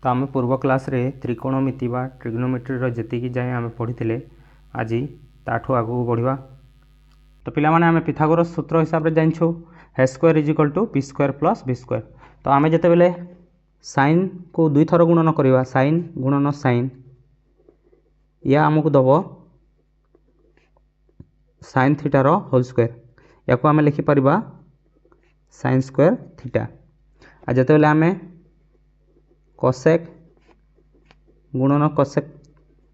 तो आम पूर्व क्लास रे त्रिकोणमिति बा ट्रिग्नोमेट्री जी जाए आम पढ़ी आज ताठू आगू बढ़ा। तो पिला माने आम पिथागोरस सूत्र हिसाब से जानूँ h square is equal to P square plus B square. तो आम जिते साइन को दुई थर गुणन करवा साइन गुणन साइन या आमको दब साइन थीटार होल स्क्वायर या आम लिखिपर साइन स्क्वायर थीटा। आ जिते आम कोसेक गुणन कोसेक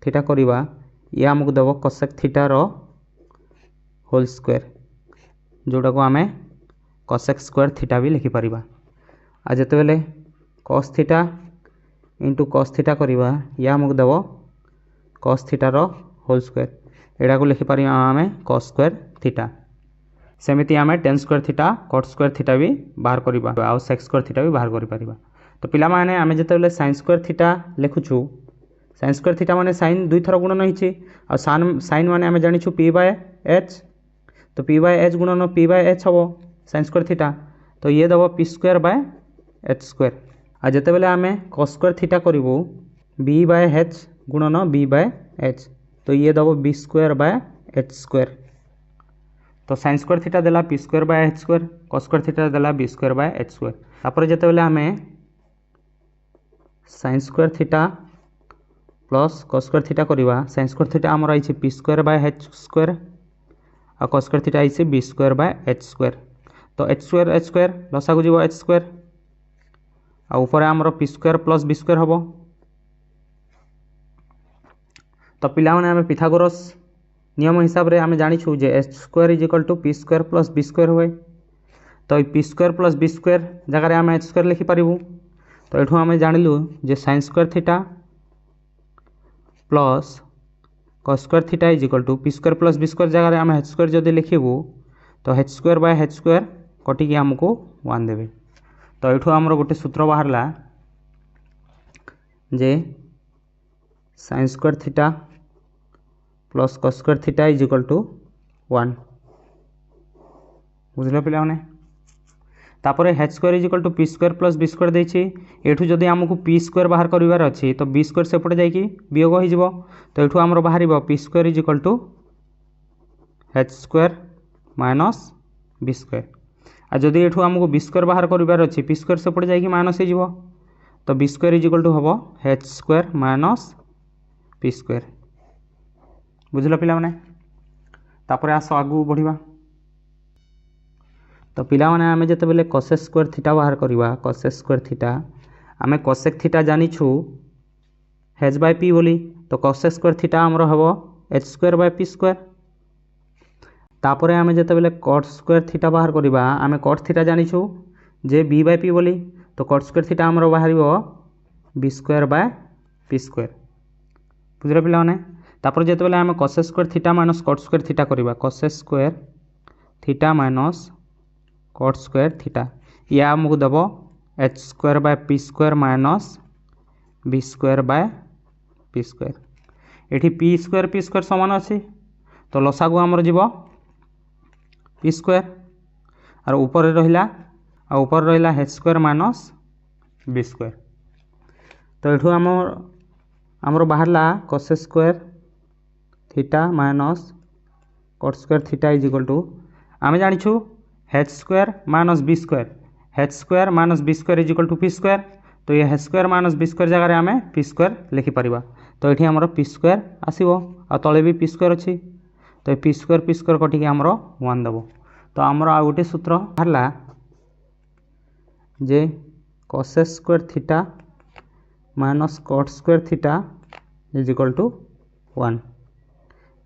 थीटा करवा ये आमको दब कोसेक थीटार होल स्क्वायर जोटा को आम कोसेक स्क्वायर थीटा भी लिखिपर। आ जिते cos theta into cos theta करवा या आमको दब कॉस थीटार होल स्क्वायर एटा को लिखिपर आम कॉस स्क्वायर थीटा। सेमती आम ten square theta cut square theta भी बाहर करवा आ सेक्स स्क्वायर थीटा भी बाहर कर। तो पिला माने आम जिते साइन स्क्वायर थीटा लिखुचु साइन स्क्वायर थीटा माने साइन दुई थर गुणन होती साइन माने आम जानी पी बाय एच। तो पी बाय एच गुणन पी बाय एच हम साइन स्क्वायर थीटा तो ये दब P square by H square. आ जिते आम कॉस स्क्वायर थीटा करूँ बी बाय एच गुणन बी बाय एच तो ये दब B square by H square. तो साइन स्क्वायर थीटा देला P square by H square cos square theta देला B square by H square. तापर जिते आम sine square theta plus cos square theta करवा साइन स्क्वायर थीटा आमर आई P square by H square और cos square theta आई B square by H square. तो एच स्क्वायर लसा को जीव एच स्क्वायर आ ऊपर आमर P square plus B square हम। तो पिला माने आम पिथागोरस नियम हिसाब से आम जानी जे H square is equal to P square plus B square हुए। तो P square plus B square जगह आम एच स्क्वायर लिखिपारू। तो ये आम जानलु जे sine square theta plus cos square theta is equal to P square plus B square जगह आम एच स्क्वायर जब लिखू तो H square by H square कटिकी आमको 1 देवे। तो ये आमर गोटे सूत्र बाहरला जे sine square theta plus cos square theta is equal to 1 बुझल पिला माने। तापर H square is equal to P square plus B square देछि एठू जदि आमको पी स्क्वायर बाहर करिवार अछि तो बी स्क्वायर सेपटे जाइकी वियोग हो जिवो। तो एठू आमर बाहरिबो P square is equal to H square minus B square. आ जदि एठू आमको बी स्क्वायर बाहर करिवार अछि पी स्क्वायर सेपटे जाइकी माइनस हो जिवो। तो B square is equal to हबो H square minus P square बुझल पिला माने। तापर आस आगू बढ़िबा। तो पिला माने आमे जते कोसेक स्क्वायर थीटा बाहर करवा कोसेक स्क्वायर थीटा आमे कोसेक थीटा जानिछु h बाय पी बोली। तो कोसेक स्क्वायर थीटा हमरो हबो h square by P square. तापर आमे जते कॉट स्क्वायर थीटा बाहर करवा आमे कॉट थीटा जानिछु जे b बाय पी बोली। तो कॉट स्क्वायर थीटा हमरो बाहरिबो b square by P square बुझले पिला माने। तापर जते आमे cosec square theta minus cot square theta करवा cosec square theta minus cot square theta या आमको दब H square by P square minus B square by P square. एठी पी स्क्वायर समान अच्छी तो लसा को आमर जीव पी स्क्वायर और ऊपर रहा H square minus B square. तो ये आमर बाहरला cosec square theta minus cot square theta is equal to आम जानिछु H square minus B square H square minus B square is equal to P square. तो ये H square minus B square जगह आम पी स्क्वायर लिखिपर। तो ये आमर पी स्क्वायर आसो आ तले भी पी स्क्वायर अच्छी तो पी स्क्वायर कटिकी आमर 1 दब। तो आमर आ गोटे सूत्र बाहरला जे cosec square theta minus cot square theta is equal to 1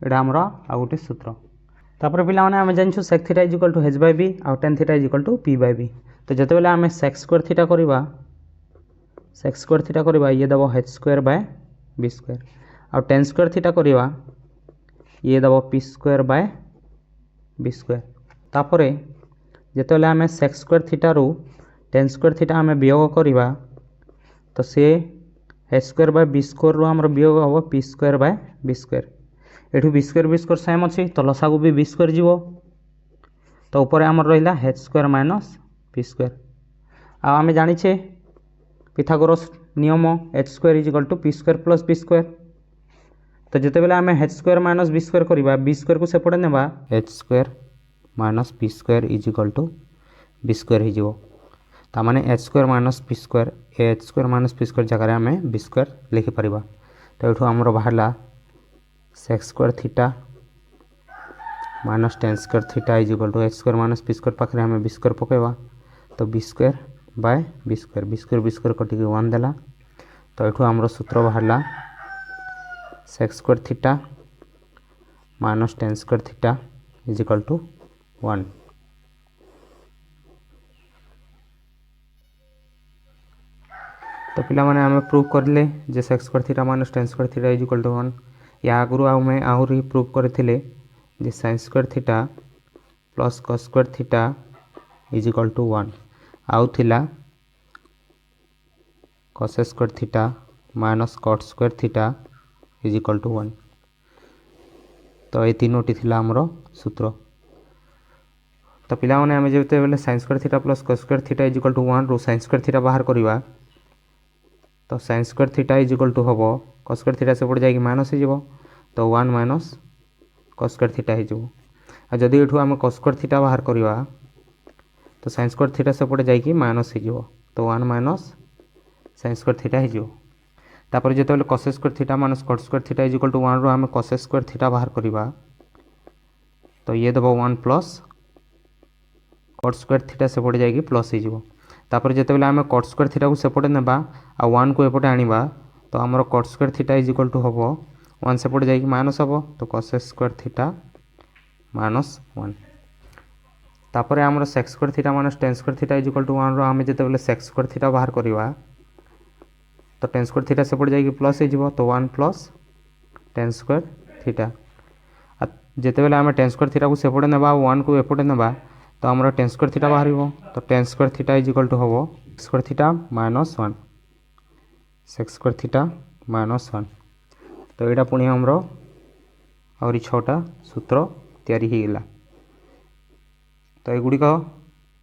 एटा आमर आ गोटे सूत्र। तापर पिला माने आमे जानछु sec theta is equal to h by b और tan theta is equal to p by b। तो जते बेले आमे सेक स्क्वायर थीटा करबा ये दबो h square by b square और tan स्क्वायर थीटा करबा ये दबो p square by b square. तापर जते बेले आमे सेक स्क्वायर थीटा रो tan स्क्वायर थीटा आमे वियोग करबा तो से h square by b square रो हमर वियोग हो p square by b square. एठू बी स्क्वायर सेम अच्छी तो लसा को भी बी स्क्वायर जीव। तो ऊपर आमर रहा H square minus P square. आम जानिछे पिथागोरस नियम H square is equal to P square plus B square. तो जितेबाला आम H square minus B square करवा बी स्क्वायर को सेपटे नेबा H square minus P square is equal to B square हो ताने H square minus P square H square minus P square जगह आम बी स्क्वायर लिखिपर। तो ये आमर बाहर sec square theta minus tan square theta is equal to H square minus P square पाखे आम बी स्क्वायर पकेबा। तो B square by B square कटिक 1 देला। तो ये आमर सूत्र बाहर sec square theta minus tan square theta is equal to 1। तो पिला माने आमे प्रूव करले जे sec square theta minus tan square theta is equal to 1। या आगु आमे आहुरी प्रूव करथिले जे sin square theta plus cos square theta is equal to 1 आउ थिला cos square theta minus cot square theta is equal to 1। तो ये तीनोटी थिला हमरो सूत्र। तो पिला माने आमे जेते बेले sin square theta plus cos square theta is equal to 1 रो sin स्क्वायर थीटा बाहर करबा। तो sin square theta is equal to हबो cos स्क्वायर थीटा से पड़ जाएगी माइनस हो जिवो। तो 1 माइनस cos स्क्वायर थीटा हो जिवो। आ जदि एठू आमे cos स्क्वायर थीटा बाहर करबा तो sin स्क्वायर थीटा से पड़ जाएगी माइनस हो जिवो। तो 1 माइनस sin स्क्वायर थीटा हो जिवो। तापर जेते बेले cos square theta minus cot square theta is equal to 1 रो आमे cos स्क्वायर थीटा बाहर करबा। तो ये दबो 1 प्लस cot स्क्वायर थीटा से पड़ जाएगी प्लस हो जिवो। तापर जेते बेले आमे cot स्क्वायर थीटा को सेपटे नेबा आ 1 को एपटे आनिबा। तो हमर cot square theta is equal to हबो 1 से पड़ जाएगी माइनस हबो। तो cos स्क्वायर थीटा माइनस 1। तापर हमर sec square theta minus tan square theta is equal to 1 रो आमे जेते बेले sec स्क्वायर थीटा बाहर करबा। तो tan स्क्वायर थीटा से पड़ जाएगी प्लस हो जिवो। तो 1 प्लस tan स्क्वायर थीटा जेते बेले आमे tan स्क्वायर थीटा को सेपटे नेबा 1 को एपटे नेबा। तो हमर tan स्क्वायर थीटा बाहरिबो। तो tan square theta is equal to हबो square theta minus 1 sec square theta minus 1। तो यहाँ पुणी हमर आउरी 6टा सूत्र तैयारी हो गला। तो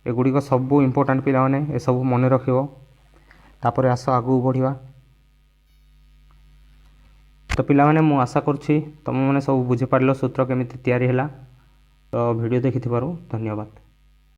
एगुड़िक सब इम्पोर्टाट पिला माने ए सब मन रखिबो। तापर आस आगू बढ़िबा। तो पिला माने मु आशा करछि तुम माने सब बुझी पारलो सूत्र केमिति तैयारी हैला। तो वीडियो देखिथिबारु धन्यवाद।